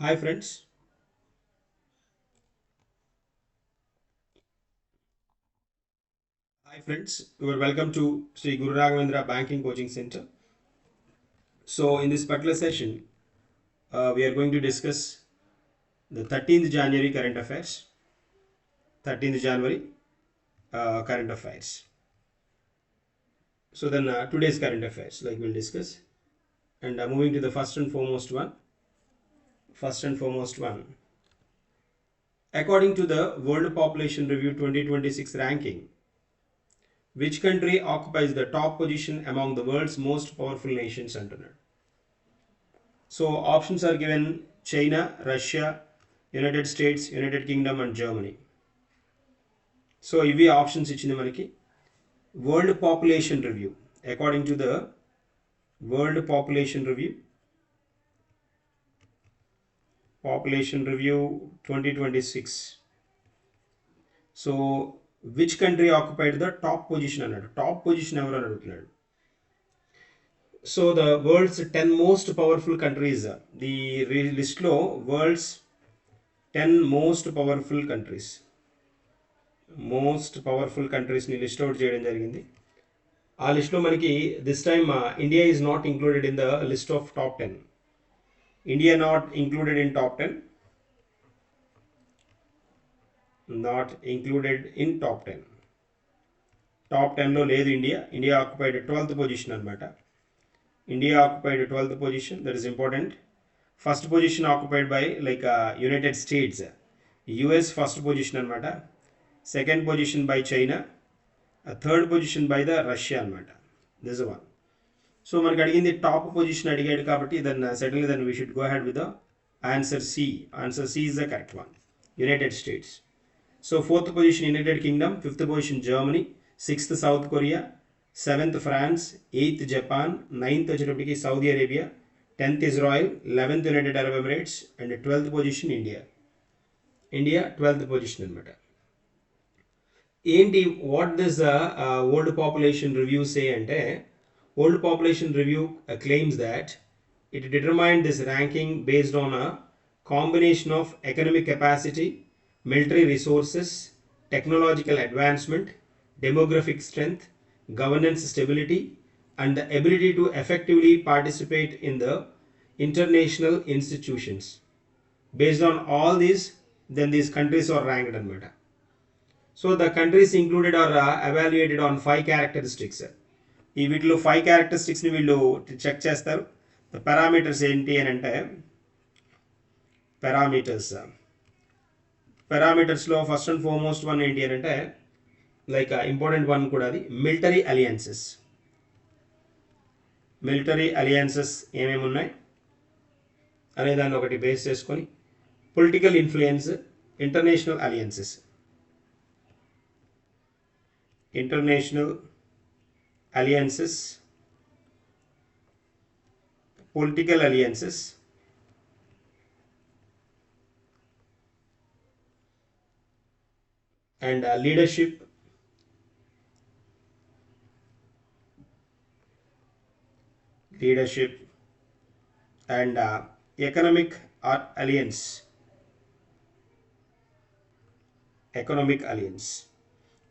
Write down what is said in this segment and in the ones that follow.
Hi friends. Hi friends. You are welcome to Sri Guru Raghavendra Banking Coaching Center. So in this particular session, we are going to discuss the 13th January current affairs. 13th January current affairs. So then today's current affairs, like we'll discuss, and moving to the first and foremost one. First and foremost one. According to the World Population Review 2026 ranking, which country occupies the top position among the world's most powerful nations? Antunar. So options are given: China, Russia, United States, United Kingdom and Germany. So ఇవి options ఇచ్చింది మనకి world population review. According to the world population review 2026. So which country occupied the top position అన్నాడు. Top position ఎవరు అని అడుగుతున్నాడు. So the world's 10 most powerful countries, the లిస్ట్లో world's 10 most powerful కంట్రీస్ని list out చేయడం జరిగింది. ఆ లిస్ట్లో మనకి this time India is not included in the list of top 10. India not included in top 10. Not included in top 10. Top 10లో లేదు India. India occupied 12th position అనమాట. India occupied 12th position. That is important. First position occupied by like United States, US first position అనమాట. Second position by China, third position by the Russia అనమాట. This one. So మనకి అడిగింది top position అడిగాడు కాబట్టి then settle then we should go ahead with the answer C. Answer C is the correct one, United States. So fourth position United Kingdom, fifth position Germany, sixth South Korea, seventh France, eighth Japan, ninth వచ్చేటప్పటికి Saudi Arabia, 10th Israel, 11th United Arab Emirates and 12th position India. India 12th position అనమాట. ఏంటి what this world population review say అంటే, world population review claims that it determined this ranking based on a combination of economic capacity, military resources, technological advancement, demographic strength, governance stability, and the ability to effectively participate in the international institutions. Based on all these, then these countries are ranked anamata. So the countries included are evaluated on 5 characteristics. ఈ వీటిలో 5 క్యారెక్టరిస్టిక్స్ని వీళ్ళు check చేస్తారు. The parameters ఏంటి అని అంటే, పారామీటర్స్లో first and foremost one ఏంటి అని అంటే, లైక్ ఇంపార్టెంట్ వన్ కూడా అది మిలిటరీ అలియన్సెస్ ఏమేమి ఉన్నాయి అనే దాన్ని ఒకటి బేస్ చేసుకొని, political influence, international alliances political alliances, and leadership, and economic alliance.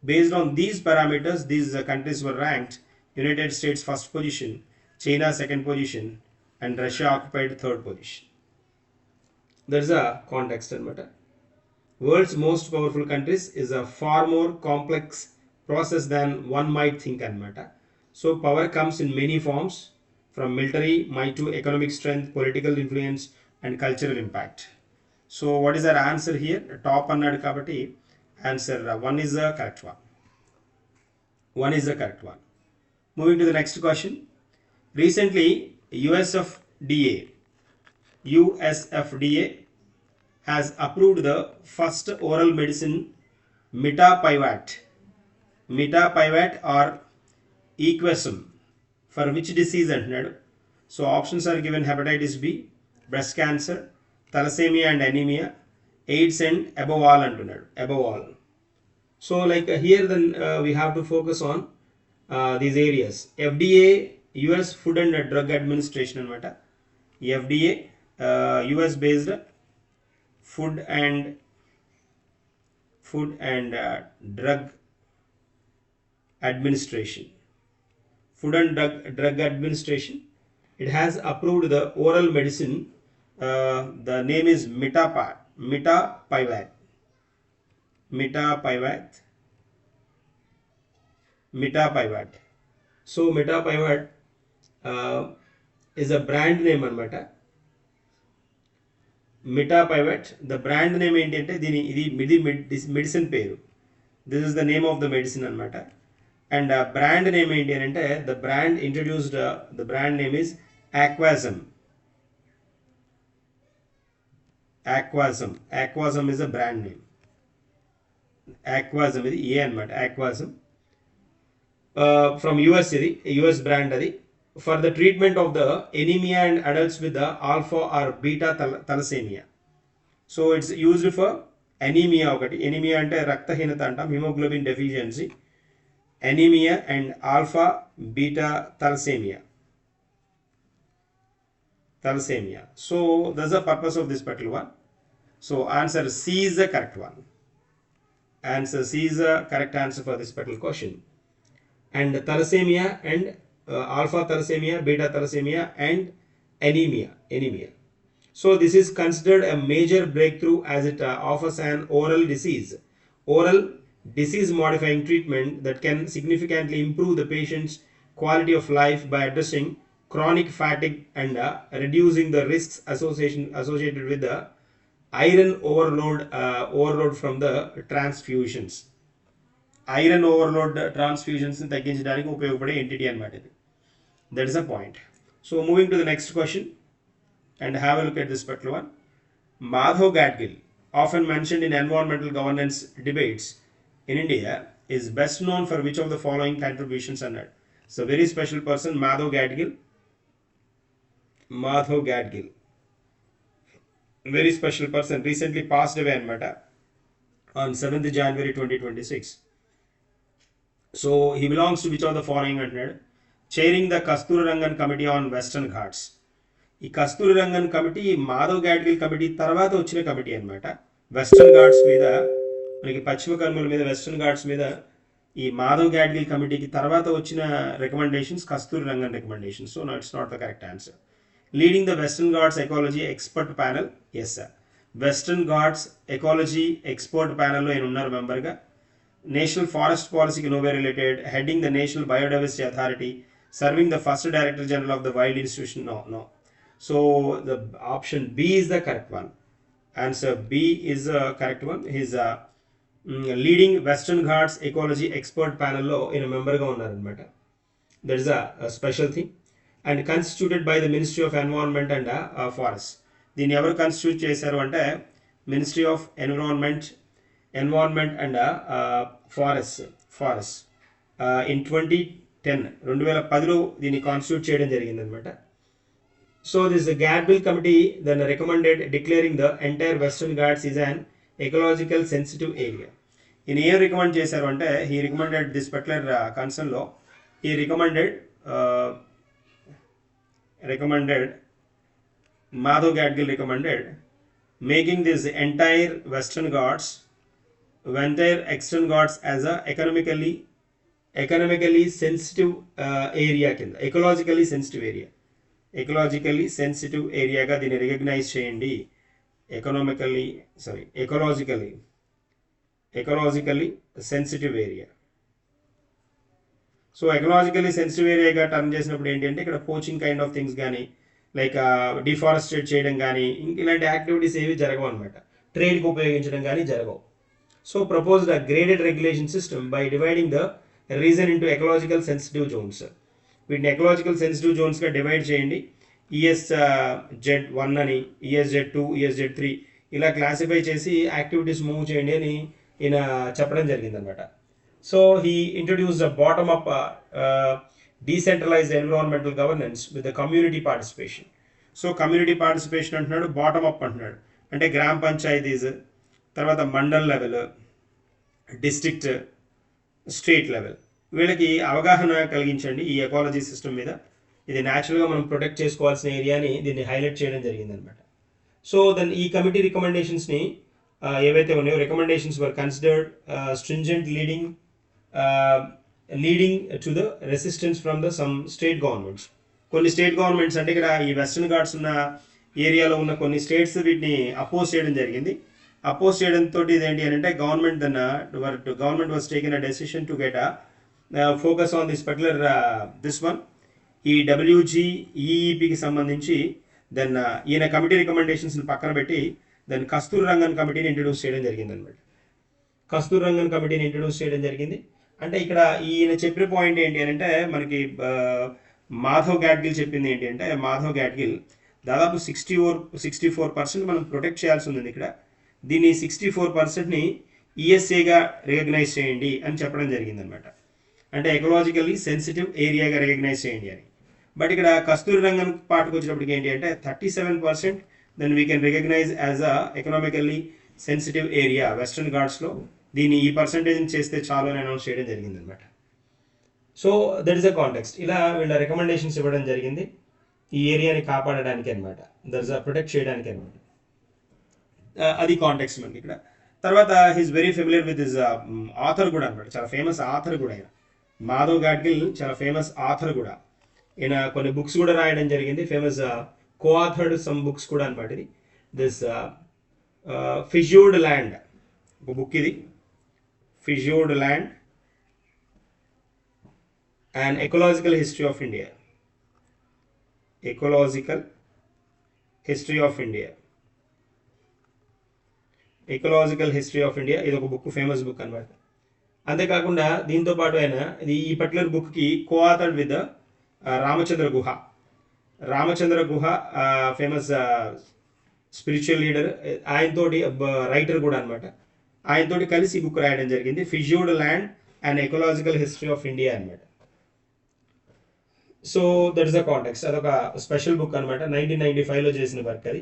Based on these parameters, these countries were ranked. United States first position, China second position, and Russia occupied third position. There is a context anamata. World's most powerful countries is a far more complex process than one might think anamata. So power comes in many forms, from military might to economic strength, political influence, and cultural impact. So what is our answer here? Top annadu kabatti answer 1 is the correct one. Moving to the next question. Recently, USFDA has approved the first oral medicine mitapivat or equasum for which disease antunnadu. So options are given: hepatitis B, breast cancer, thalassemia and anemia, AIDS and above all antunnadu. So like here then we have to focus on these areas. FDA, US Food and Drug Administration anamata. FDA US based Food and Drug Administration. Food and Drug Administration. It has approved the oral medicine. The name is Mitapivat. So Mitapivat is a brand name అనమాట. Mitapivat, the brand name ఏంటంటే ఇది medicine పేరు. This is the name of the medicine అనమాట. And brand name ఏంటి అని అంటే the brand introduced, the brand name is Aquazum. Aquazum is a brand name. Aquazum ఇది ఏ అనమాట. Aquazum from US ఇది US brand అది. For the treatment of the anemia in adults with the alpha or beta thalassemia. So it's used for anemia ఒకటి. Anemia అంటే రక్తహీనత అంటాం, hemoglobin deficiency, anemia and alpha beta thalassemia. So that's the purpose of this particular one. So answer C is the correct one. Answer C is the correct answer for this particular question. And thalassemia and alpha thalassemia, beta thalassemia and anemia. So this is considered a major breakthrough as it offers an oral disease modifying treatment that can significantly improve the patient's quality of life by addressing chronic fatigue and reducing the risks associated with the iron overload from the transfusions. Iron overload transfusions ని తగ్గించడానికి ఉపయోగపడే entity అన్నమాట ఇది. That is the point. So moving to the next question and have a look at this particular one. Madhav Gadgil, often mentioned in environmental governance debates in India, is best known for which of the following contributions under? It's a very special person, Madhav Gadgil. Very special person, recently passed away anamata on 7th January 2026. So he belongs to which of the following అంటున్నాడు? Chairing the Kasturi Rangan Committee on Western Ghats. ఈ కస్తూరి Rangan committee Madhav Gadgil committee తర్వాత వచ్చిన committee అనమాట. Western Ghats మీద, మనకి పశ్చిమ కనుమల మీద western Ghats మీద ఈ మాధవ్ గాడ్గిల్ కమిటీకి తర్వాత వచ్చిన recommendations Kasturirangan recommendations. So it's not the correct answer. Leading the Western Ghats ecology expert panel. Yes sir, Western Ghats ecology expert ప్యానల్లో ఆయన ఉన్నారు మెంబర్గా. నేషనల్ ఫారెస్ట్ పాలసీకి Nobel related, heading the National Biodiversity Authority, serving the first Director General of the Wild Institution. No. So the option B is the correct one. Answer B is the correct one. His leading Western Ghats Ecology Expert Panel lo in a member ga unnaru anamata. That is a special thing. And constituted by the Ministry of Environment and Forest. Dini evaru constitute chesaru ante Ministry of Environment and Forest in 2010లో దీన్ని constitute చేయడం జరిగిందనమాట. So this Gadgil committee then recommended declaring the entire Western Ghats is an ecological sensitive area. ఈయన ఏం recommend చేశారు అంటే, he recommended this particular కన్సర్న్లో he recommended Madhav Gadgil recommended making this entire Western Ghats as a economically sensitive area కింద, ecologically sensitive ఏరియాగా దీన్ని recognise చేయండి. Ecologically sensitive area. So ecologically sensitive ఏరియాగా టర్న్ చేసినప్పుడు ఏంటి అంటే, ఇక్కడ పోచింగ్ కైండ్ ఆఫ్ థింగ్స్ కానీ, లైక్ డిఫారెస్టేట్ చేయడం కానీ, ఇలాంటి యాక్టివిటీస్ ఏవి జరగవు అనమాట. ట్రేడ్కి ఉపయోగించడం కానీ జరగవు. So proposed a graded regulation system by dividing the region into ecological sensitive zones. వీటిని ఎకలాజికల్ సెన్సిటివ్ జోన్స్గా డివైడ్ చేయండి. ESZ1 అని, ESZ2, ESZ3 ఇలా క్లాసిఫై చేసి యాక్టివిటీస్ మూవ్ చేయండి అని ఈయన చెప్పడం జరిగిందనమాట. So he introduce the bottom up decentralised environmental governance with the community participation. So community participation అంటున్నాడు, బాటమ్ అప్ అంటున్నాడు. అంటే గ్రామ పంచాయతీస్, తర్వాత mandal level, district, state level, వీళ్ళకి అవగాహన కలిగించండి ఈ ఎకాలజీ సిస్టమ్ మీద. ఇది న్యాచురల్గా మనం ప్రొటెక్ట్ చేసుకోవాల్సిన ఏరియాని దీన్ని హైలైట్ చేయడం జరిగిందనమాట. సో దెన్ ఈ కమిటీ రికమెండేషన్స్ని ఏవైతే ఉన్నాయో recommendations were considered stringent leading to the resistance from the sum state governments. కొన్ని స్టేట్ గవర్నమెంట్స్ అంటే ఇక్కడ ఈ వెస్టర్న్ ఘాట్స్ ఉన్న ఏరియాలో ఉన్న కొన్ని స్టేట్స్ వీటిని అపోజ్ చేయడం జరిగింది. అపోజ్ చేయడంతో ఇదేంటి అని అంటే government was taken a decision to get focus on this particular this one. ఈ WGEEPకి సంబంధించి దెన్ ఈయన కమిటీ రికమెండేషన్స్ని పక్కన పెట్టి దెన్ కస్తూరి రంగన్ కమిటీని ఇంట్రడ్యూస్ చేయడం జరిగింది అనమాట. కస్తూరి రంగన్ కమిటీని ఇంట్రడ్యూస్ చేయడం జరిగింది. అంటే ఇక్కడ ఈయన చెప్పిన పాయింట్ ఏంటి అని అంటే మనకి మాధవ్ గాడ్గిల్ చెప్పింది ఏంటి అంటే మాధవ్ గాడ్గిల్ దాదాపు 64% మనం ప్రొటెక్ట్ చేయాల్సి ఉంది ఇక్కడ. దీన్ని 64%ని ESAగా రికగ్నైజ్ చేయండి అని చెప్పడం జరిగింది అనమాట. అంటే ఎకలాజికల్లీ సెన్సిటివ్ ఏరియాగా రికగ్నైజ్ చేయండి అని. బట్ ఇక్కడ కస్తూరి రంగన్ పాటకు వచ్చినప్పటికి ఏంటి అంటే 37% then we can recognise as a economically sensitive area Western ఘాట్స్లో. దీన్ని ఈ పర్సంటేజ్ని చేస్తే చాలు అని అనౌన్స్ చేయడం జరిగింది అనమాట. So that is a context. ఇలా వీళ్ళ రికమెండేషన్స్ ఇవ్వడం జరిగింది ఈ ఏరియాని కాపాడడానికి అనమాట, దట్ ఇస్ ప్రొటెక్ట్ చేయడానికి అనమాట. అది కాంటెక్స్ట్ మనకి ఇక్కడ. తర్వాత he's very familiar with his author కూడా అనమాట, చాలా ఫేమస్ ఆథర్ కూడా ఆయన. మాధవ్ గాడ్గిల్ చాలా ఫేమస్ ఆథర్ కూడా. ఈయన కొన్ని బుక్స్ కూడా రాయడం జరిగింది, ఫేమస్ కో-ఆథర్డ్ సమ్ బుక్స్ కూడా అనమాట. ఇది దిస్ ఫిష్యూర్డ్ ల్యాండ్ ఒక బుక్, ఇది fissured land and ecological history of India. Ecological history of India, ecological history of India ఇది ఒక బుక్, ఫేమస్ బుక్ అనమాట. అంతేకాకుండా దీంతో పాటు ఆయన ఈ పర్టికులర్ బుక్కి co-authored with Ramachandra Guha. Ramachandra Guha famous spiritual leader, ఆయనతోటి రైటర్ కూడా అనమాట. ఆయనతోటి కలిసి ఈ బుక్ రాయడం జరిగింది, fissured land and ecological history of India అనమాట. So that is the context. అదొక స్పెషల్ బుక్ అనమాట, 1995లో చేసిన వర్క్, అది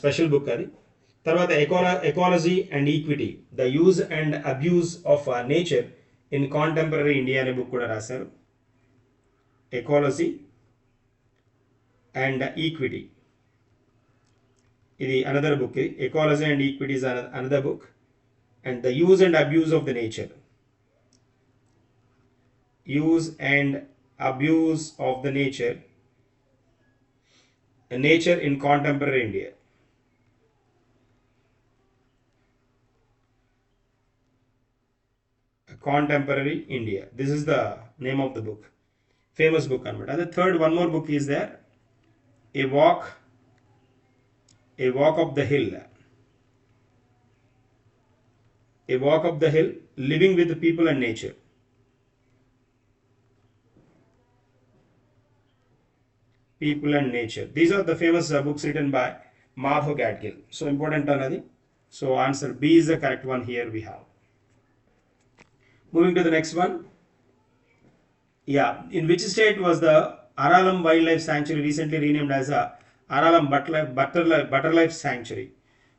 స్పెషల్ బుక్ అది. తర్వాత ecology and equity, the use and abuse of nature in contemporary India అనే బుక్ కూడా రాశారు. ఎకాలజీ అండ్ ఈక్విటీ, ఇది another book. Ecology and equity is another book. And the use and abuse of the nature, use and abuse of the nature in contemporary India. Contemporary India, this is the name of the book, famous book anamata. And the third, one more book is there, a walk of the hill, a walk of the hill, living with the people and nature. People and nature, these are the famous books written by Madhav Gadgil. So important anadi. So answer B is the correct one here we have. Moving to the next one. Yeah, in which state was the Aralam Wildlife Sanctuary recently renamed as a Aralam Butterlife Sanctuary?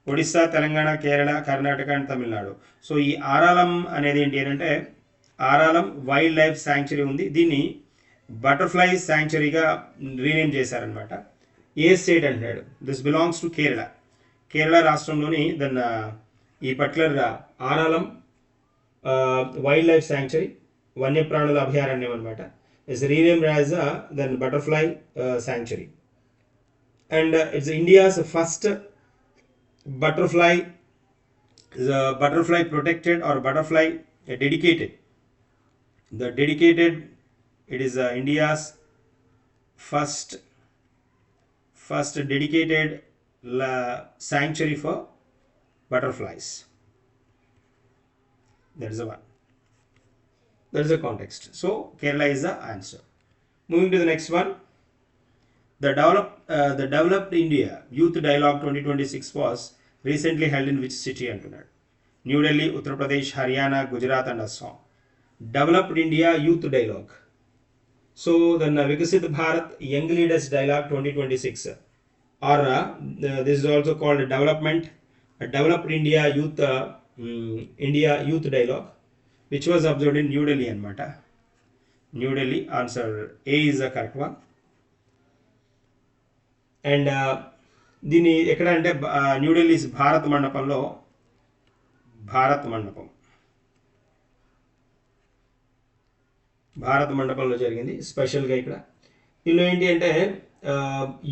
Odisha, Telangana, Kerala, Karnataka and Tamil Nadu. So ఈ Aralam అనేది ఏంటి అంటే Aralam Wildlife Sanctuary ఉంది, దీన్ని butterfly శాంక్చురీగా rename చేశారనమాట. ఏ state అంటాడు? This belongs to Kerala. Kerala రాష్ట్రంలోని దెన్ ఈ particular Aralam wildlife sanctuary, వన్యప్రాణుల అభయారణ్యం అనమాట, is renamed as then butterfly sanctuary. And its India's first butterfly protected or butterfly dedicated. The dedicated, it is India's first dedicated sanctuary for butterflies. That is the one. That is the context. So Kerala is the answer. Moving to the next one. The developed India Youth Dialogue 2026 was recently held in which city antunnadu? New Delhi, Uttar Pradesh, Haryana, Gujarat and Assam. Developed India Youth Dialogue. So the Vikasit Bharat Young Leaders Dialogue 2026, or this is also called Developed India Youth Dialogue, which was observed in New Delhi anamata. New Delhi, answer A is the correct one. And దీన్ని ఎక్కడ అంటే న్యూఢిల్లీ భారత్ మండపంలో భారత్ మండపంలో జరిగింది స్పెషల్గా. ఇక్కడ ఇందులో ఏంటి అంటే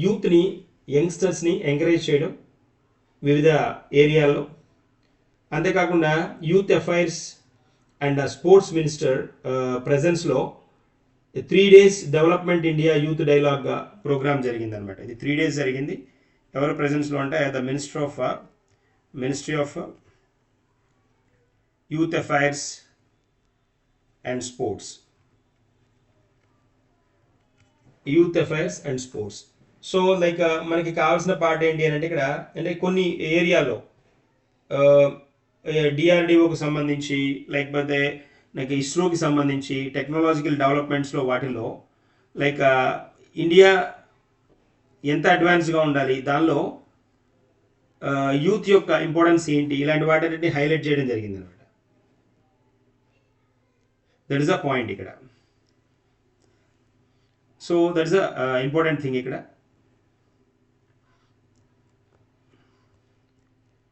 యూత్ని, యంగ్స్టర్స్ని ఎంకరేజ్ చేయడం వివిధ ఏరియాల్లో. అంతేకాకుండా youth affairs and sports minister ప్రెజెన్స్లో 3 days development India youth dialogue programme జరిగింది అనమాట. ఇది 3 days జరిగింది. ఎవరు ప్రెజెన్స్లో అంటే the ministry of youth affairs and sports. So like మనకి కావాల్సిన పార్ట్ ఏంటి అని అంటే ఇక్కడ అంటే కొన్ని ఏరియాలో డిఆర్డిఓకి సంబంధించి, లేకపోతే లైక్ ఇస్రోకి సంబంధించి టెక్నాలజికల్ డెవలప్మెంట్స్లో వాటిల్లో లైక్ ఇండియా ఎంత అడ్వాన్స్గా ఉండాలి, దానిలో యూత్ యొక్క ఇంపార్టెన్స్ ఏంటి, ఇలాంటి వాటిని హైలైట్ చేయడం జరిగింది అనమాట. దట్ ఇస్ అ పాయింట్ ఇక్కడ. So that is a important thing ఇక్కడ.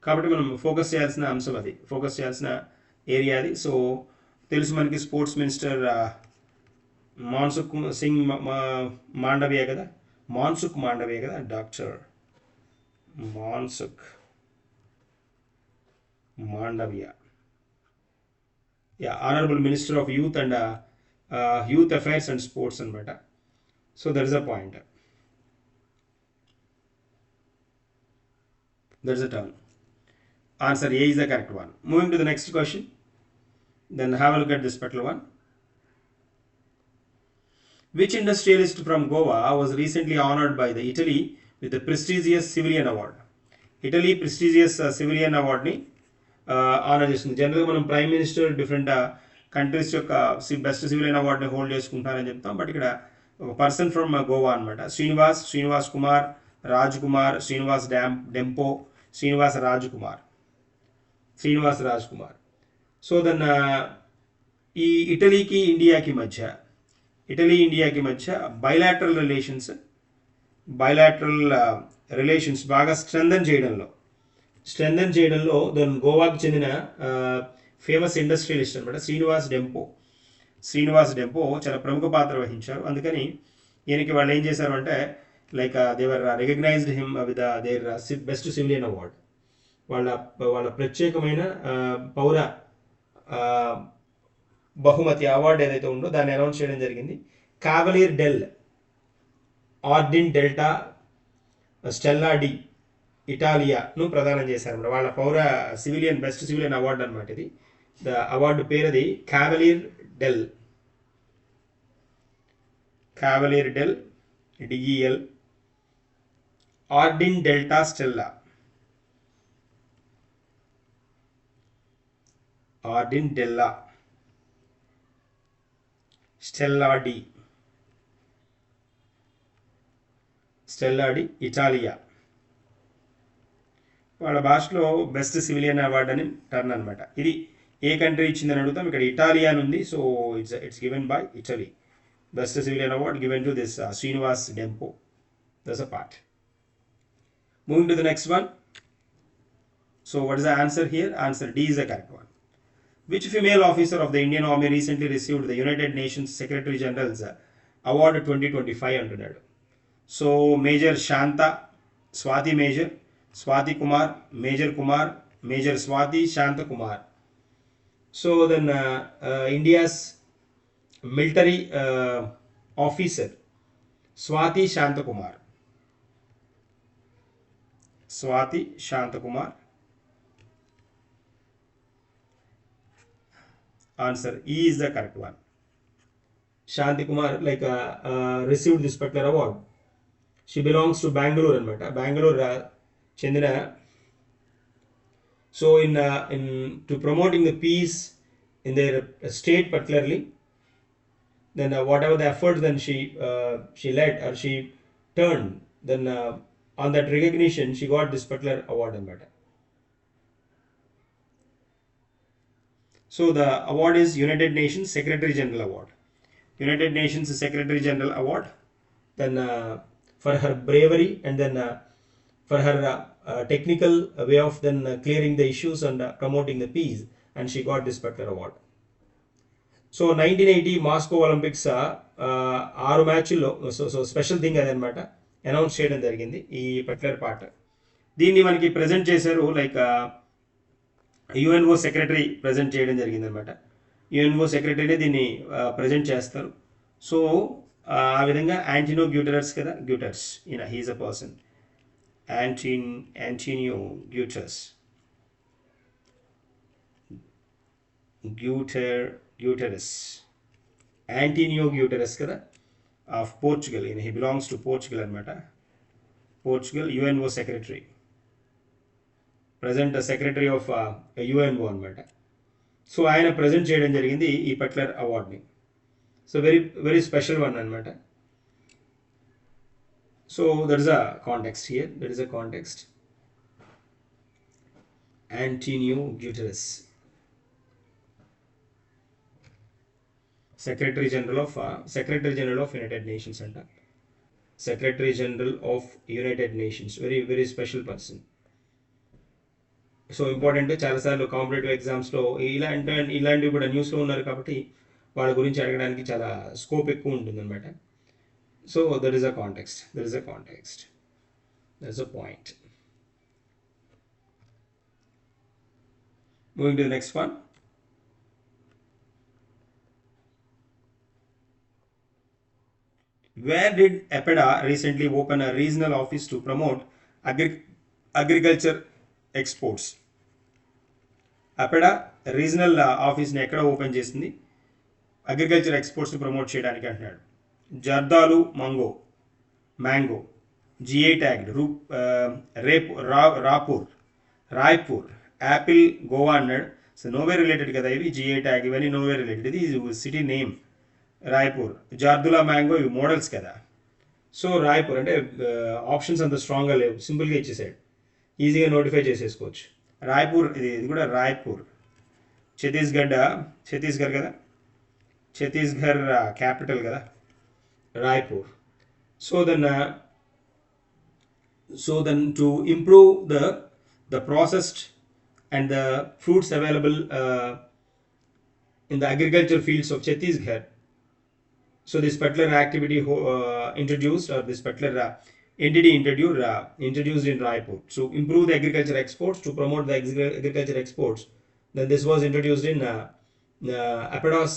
కాబట్టి మనం ఫోకస్ చేయాల్సిన అంశం అది, ఫోకస్ చేయాల్సిన ఏరియా అది. సో తెలుసు మనకి స్పోర్ట్స్ మినిస్టర్ మాన్సుఖ్ సింగ్ మాండవియా కదా, doctor Mansukh Mandaviya, honourable minister of youth and youth affairs and sports అనమాట. So that is a point, that is a term. Answer A is the correct one. Moving to the next question. Then have a look at this particular one. Which industrialist from Goa was recently honored by the Italy with the prestigious civilian award? Italy prestigious civilian award ni honor చేస్తుంది. జనరల్గా మనం prime minister different countries యొక్క best civilian అవార్డ్ని hold చేసుకుంటారని చెప్తాం. But ఇక్కడ ఒక person from Goa అనమాట. Srinivas Kumar, Raj Kumar, Dempo, Srinivas Raj Kumar. So then ఈ ఇటలీకి ఇండియాకి మధ్య బైలాటరల్ రిలేషన్స్ బాగా స్ట్రెంథన్ చేయడంలో దెన్ గోవాకి చెందిన ఫేమస్ ఇండస్ట్రియలిస్ట్ అనమాట శ్రీనివాస్ డెంపో చాలా ప్రముఖ పాత్ర వహించారు. అందుకని ఈయనకి వాళ్ళు ఏం చేశారు అంటే like they were recognised him with their best civilian award. వాళ్ళ ప్రత్యేకమైన పౌర బహుమతి అవార్డు ఏదైతే ఉందో దాన్ని అనౌన్స్ చేయడం జరిగింది. కావలియర్ డెల్ ఆర్డిన్ డెల్టా స్టెల్లా డి ఇటాలియాను ప్రదానం చేశారన్నమాట. వాళ్ళ పౌర బెస్ట్ సివిలియన్ అవార్డు అనమాట ఇది. ద అవార్డు పేరు అది Cavaliere del D E L Ordine della Stella di Italia. వాళ్ళ భాషలో బెస్ట్ సివిలియన్ అవార్డ్ అని టర్న్ అనమాట. ఇది ఏ కంట్రీ ఇచ్చిందని అడుగుతాం. ఇక్కడ ఇటాలియా అని ఉంది. So it's given by Italy. Best civilian award given to this Srinivas Dempo. That's a part. Moving to the next one. So what is the answer here? Answer D is the correct one. Which female officer of the Indian Army recently received the United Nations Secretary General's Award 2025 అంటున్నాడు. So major Shanta, Swati Kumar, major Swati Shanta Kumar. So then India's military officer Swati Shanta Kumar. Answer E is the correct one. Shanti Kumar received this particular award. She belongs to Bangalore anamata. Bangalore chendina. So in to promoting the peace in their state particularly, then whatever the effort then she led or she turned, then on that recognition she got this particular award anamata. So the award is United Nations Secretary General Award. Then for her bravery and then for her technical way of then clearing the issues and promoting the peace, and she got this particular award. So 1980 Moscow Olympics 6 మ్యాచ్ల్లో so special thing అదనమాట announce చేయడం జరిగింది ఈ particular part. దీన్ని మనకి present చేశారు like UNO secretary present చేయడం జరిగింది అనమాట. యుఎన్ఓ సెక్రటరీనే దీన్ని ప్రజెంట్ చేస్తారు. సో ఆ విధంగా యాంటోనియో గ్యూటెరస్ కదా, గ్యూటెరస్ ఈయన he is a person, Antonio Guterres Antonio Guterres కదా ఆఫ్ పోర్చుగల్. ఈయన హీ బిలాంగ్స్ టు పోర్చుగల్ అనమాట. Portugal UNO secretary, present secretary of UNO అనమాట. సో ఆయన ప్రజెంట్ చేయడం జరిగింది ఈ పర్టికులర్ అవార్డ్ని. సో వెరీ స్పెషల్ వన్ అనమాట. So that is a context here, that is a context. Antonio Guterres, secretary general of United Nations అంట. Secretary general of United Nations, very special person. So important, చాలాసార్లు competitive ఎగ్జామ్స్లో ఇలాంటివి కూడా న్యూస్లో ఉన్నారు కాబట్టి వాళ్ళ గురించి అడగడానికి చాలా స్కోప్ ఎక్కువ ఉంటుందన్నమాట. So that is a context, that is a point. Moving to the next one. Where did EPEDA recently open a regional office to promote agriculture exports? EPEDA regional ఆఫీస్ని ఎక్కడ ఓపెన్ చేసింది అగ్రికల్చర్ ఎక్స్పోర్ట్స్ని promote చేయడానికి అంటున్నాడు. Zardalu mango GI tagged, Raipur apple Goa అన్నాడు. So no way related కదా ఇవి, GI tag ఇవన్నీ నోవే రిలేటెడ్. ఇది city name Raipur. Zardalu mango ఇవి మోడల్స్ కదా. సో రాయ్పూర్ అంటే ఆప్షన్స్ అంత స్ట్రాంగ్గా లేవు, సింపుల్గా ఇచ్చేసాడు, ఈజీగా నోటిఫై చేసేసుకోవచ్చు. రాయ్పూర్ ఇది కూడా రాయ్పూర్. ఛత్తీస్గఢ్ కదా, ఛత్తీస్గఢ్ క్యాపిటల్ కదా Raipur. So then to improve the processed and the fruits available in the agriculture fields of Chhattisgarh. So this particular activity introduced, or this particular entity introduced in Raipur to improve the agriculture exports, to promote the agriculture exports. Then this was introduced in APEDA's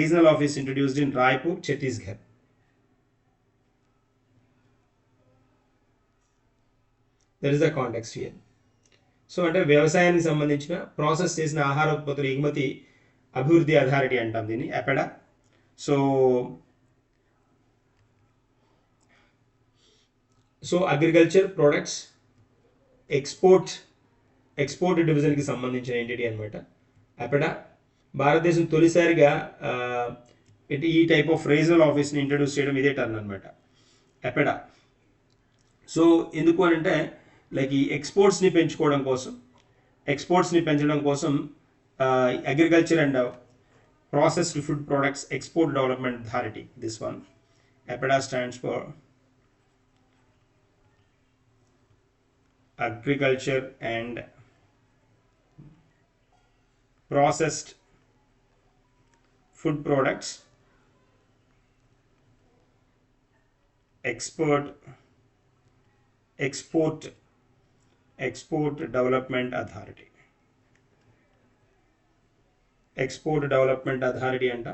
regional office introduced in Raipur, Chhattisgarh. That is the context here. So అంటే వ్యవసాయానికి సంబంధించిన process చేసిన ఆహార ఉత్పత్తుల ఎగుమతి అభివృద్ధి authority అంటాం దీన్ని, APEDA. So agriculture products export డివిజన్కి సంబంధించిన ఎంటిటీ అనమాట ఎపెడా. భారతదేశం తొలిసారిగా ఈ టైప్ ఆఫ్ రీజనల్ ఆఫీస్ని ఇంట్రడ్యూస్ చేయడం ఇదే టర్న్ అనమాట, ఎపెడా. సో ఎందుకు అని అంటే లైక్ ఈ ఎక్స్పోర్ట్స్ని పెంచడం కోసం agriculture and processed food products export development authority, this one ఎపెడా stands for agriculture and processed food products export development authority. Export development authority అంట.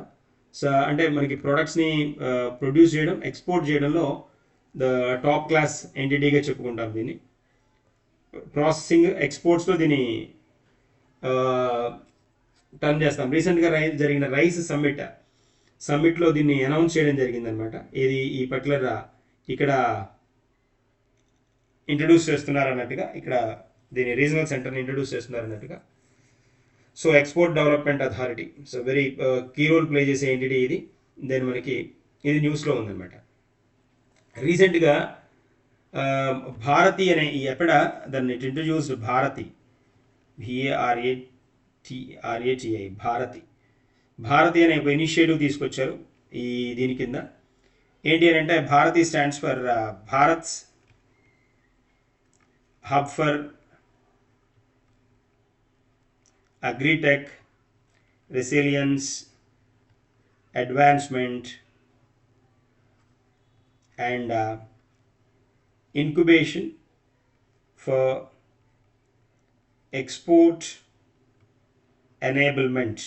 సో అంటే మనకి ప్రొడక్ట్స్ని ప్రొడ్యూస్ చేయడం, ఎక్స్పోర్ట్ చేయడంలో ద టాప్ క్లాస్ ఎంటిటీగా చెప్పుకుంటాం దీన్ని. ప్రాసెసింగ్ ఎక్స్పోర్ట్స్లో దీన్ని టర్న్ చేస్తాం. రీసెంట్గా జరిగిన రైస్ సమ్మిట్లో దీన్ని అనౌన్స్ చేయడం జరిగిందనమాట. ఇది ఈ పర్టికులర్ ఇక్కడ ఇంట్రడ్యూస్ చేస్తున్నారు అన్నట్టుగా, ఇక్కడ దీని రీజనల్ సెంటర్ని ఇంట్రడ్యూస్ చేస్తున్నారు అన్నట్టుగా. So export development authority, so very key role play చేసే ఎంటిటీ ఇది. దెన్ మనకి ఇది న్యూస్లో ఉందన్నమాట. రీసెంట్గా భారతి అనే ఈ ఎపెడా దాన్ని ఇంట్రడ్యూస్డ్, భారతి VARATI భారతి అనే ఒక ఇనిషియేటివ్ తీసుకొచ్చారు ఈ దీని కింద. ఏంటి అని అంటే Bharati stands for hub for agri-tech, resilience, advancement, and incubation for export enablement.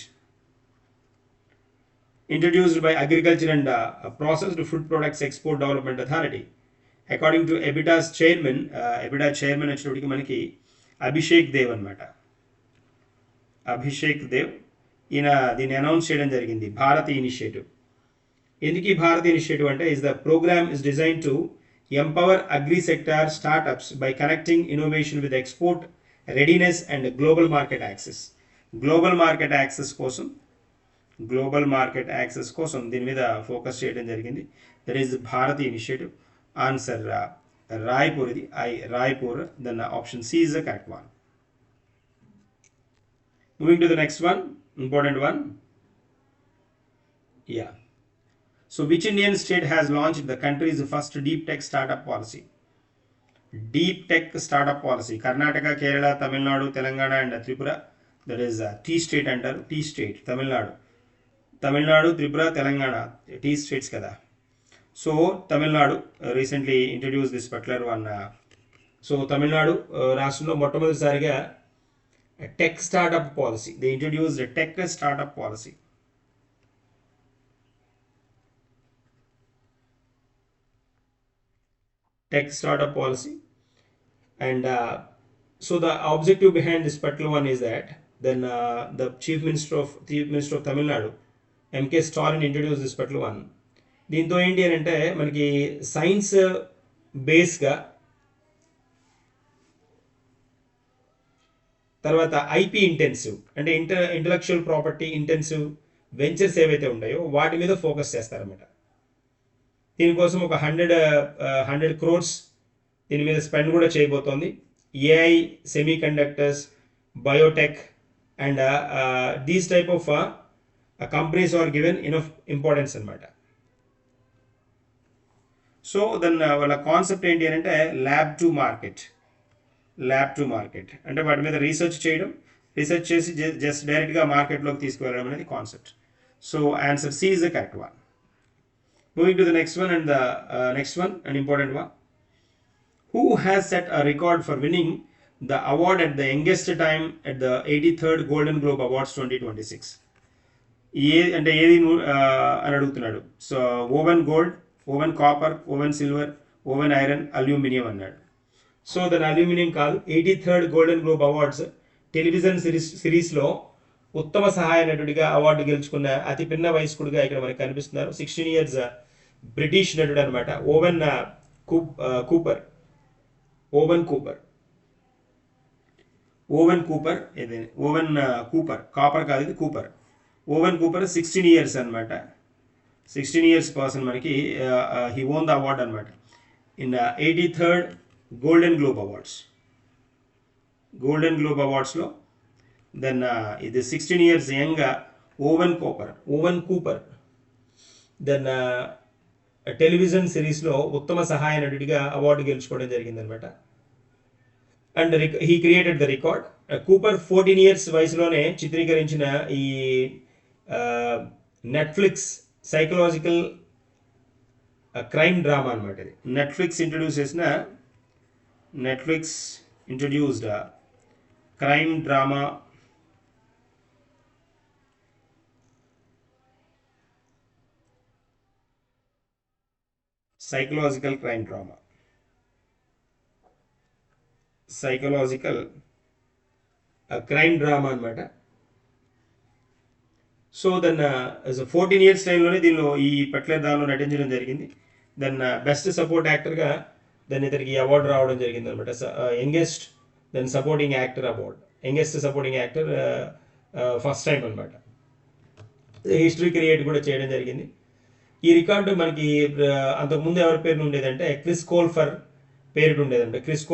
Introduced by Agriculture and Processed Food Products Export Development Authority. According to EBITDA's chairman, EBITDA chairman వచ్చేటప్పటికి మనకి అభిషేక్ దేవ్ అనమాట. అభిషేక్ దేవ్ ఈయన దీన్ని అనౌన్స్ చేయడం జరిగింది, భారత్ ఇనిషియేటివ్. ఎందుకు ఈ భారత్ ఇనిషియేటివ్ అంటే is the programme is design to empower agri sector startups by connecting innovation with export readiness and global market access. Global market access కోసం దీని మీద ఫోకస్ చేయడం జరిగింది. That is Bharat initiative. Answer Raipur, ఇది Raipur. Then option C is the correct one. Moving to the next one, important one. Yeah. So which Indian state has launched the country's first deep tech startup policy? Deep tech startup policy. Karnataka, Kerala, Tamil Nadu, Telangana and Tripura. That is T state under T state. Tamil Nadu, Tripura, Telangana. T states kada. So Tamil Nadu recently introduced this particular one. So Tamil Nadu రాష్ట్రంలో మొట్టమొదటిసారిగా tech startup policy. They introduced a tech startup policy. Tech startup policy. And so the objective behind this particular one is that then the Chief Minister of Tamil Nadu, MK Stalin, introduced this particular one. దీంతో ఏంటి అని అంటే మనకి science బేస్గా, తర్వాత IP intensive అంటే intellectual property intensive ventures ఏవైతే ఉంటాయో వాటి మీద ఫోకస్ చేస్తారన్నమాట. దీనికోసం ఒక 100 crores దీని మీద స్పెండ్ కూడా చేయబోతోంది. AI, semiconductors, biotech and these type of companies are given enough importance అనమాట. సో దెన్ వాళ్ళ కాన్సెప్ట్ ఏంటి అని అంటే ల్యాబ్ టు మార్కెట్ అంటే వాటి మీద రీసెర్చ్ చేసి జస్ట్ డైరెక్ట్గా మార్కెట్లోకి తీసుకువెళ్ళడం అనేది concept. So answer C is the correct one. Moving to the next one and the next one and important one. Who has set a record for winning the award at the youngest time at the 83rd golden globe awards 2026? అంటే ఏది అని అడుగుతున్నాడు. So Owen gold, Owen copper, Owen silver, Owen iron, aluminium అన్నాడు. So దాని aluminium కాదు. 83rd golden globe awards television సిరీస్లో ఉత్తమ సహాయ నటుడిగా అవార్డు గెలుచుకున్న అతి పిన్న వయస్కుడిగా ఇక్కడ మనకి కనిపిస్తున్నారు. 16 years బ్రిటిష్ నటుడు అనమాట. ఓవెన్ కూపర్, కాపర్ కాదు ఇది, కూపర్. ఓవెన్ కూపర్ 16 years అనమాట. 16 years పర్సన్ మనకి హీ ఓన్ ద అవార్డ్ అనమాట ఇన్ 83rd గోల్డెన్ గ్లోబ్ అవార్డ్స్లో. దెన్ ఇది 16 years young Owen Cooper then television సిరీస్లో ఉత్తమ సహాయ నటుడిగా అవార్డు గెలుచుకోవడం జరిగిందనమాట. And he created the record. Cooper 14 years వయసులోనే చిత్రీకరించిన ఈ నెట్ఫ్లిక్స్ సైకలాజికల్ క్రైమ్ డ్రామా అనమాట. ఇది Netflix introduced crime drama psychological crime drama అనమాట. సో దెన్ 14 years టైంలోనే దీనిలో ఈ పర్టికులర్ దానిలో నటించడం జరిగింది. దెన్ బెస్ట్ సపోర్ట్ యాక్టర్గా దెన్ ఇతనికి అవార్డు రావడం జరిగింది అనమాట. Youngest then supporting actor award, youngest supporting actor first time అనమాట. హిస్టరీ క్రియేట్ కూడా చేయడం జరిగింది. ఈ రికార్డు మనకి అంతకుముందు ఎవరి పేరు ఉండేదంటే క్రిస్ కోల్ఫర్ పేరు ఉండేదంట. క్రిస్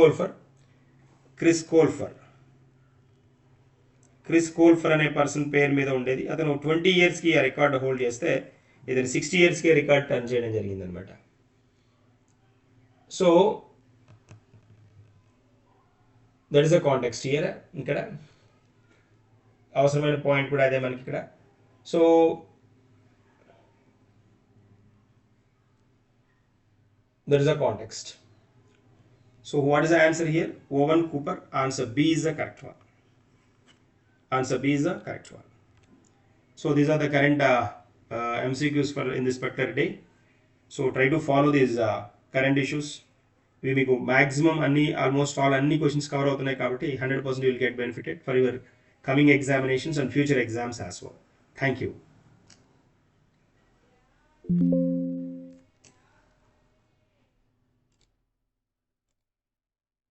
కోల్ఫర్ అనే పర్సన్ పేరు మీద ఉండేది. అతను 20 yearsకి ఆ రికార్డు హోల్డ్ చేస్తే ఇతను 60 yearsకి రికార్డ్ టర్న్ చేయడం జరిగిందనమాట. So that is the context here. ఇక్కడ అవసరమైన పాయింట్ కూడా అదే మనకి ఇక్కడ. So that is the context. So what is the answer here? Owen Cooper. Answer B is the correct one. Answer B is the correct one. So these are the current MCQs for in this particular day. So try to follow these current issues. We make maximum almost all questions cover avutunayi kabatti 100% you will get benefited for your coming examinations and future exams as well. Thank you.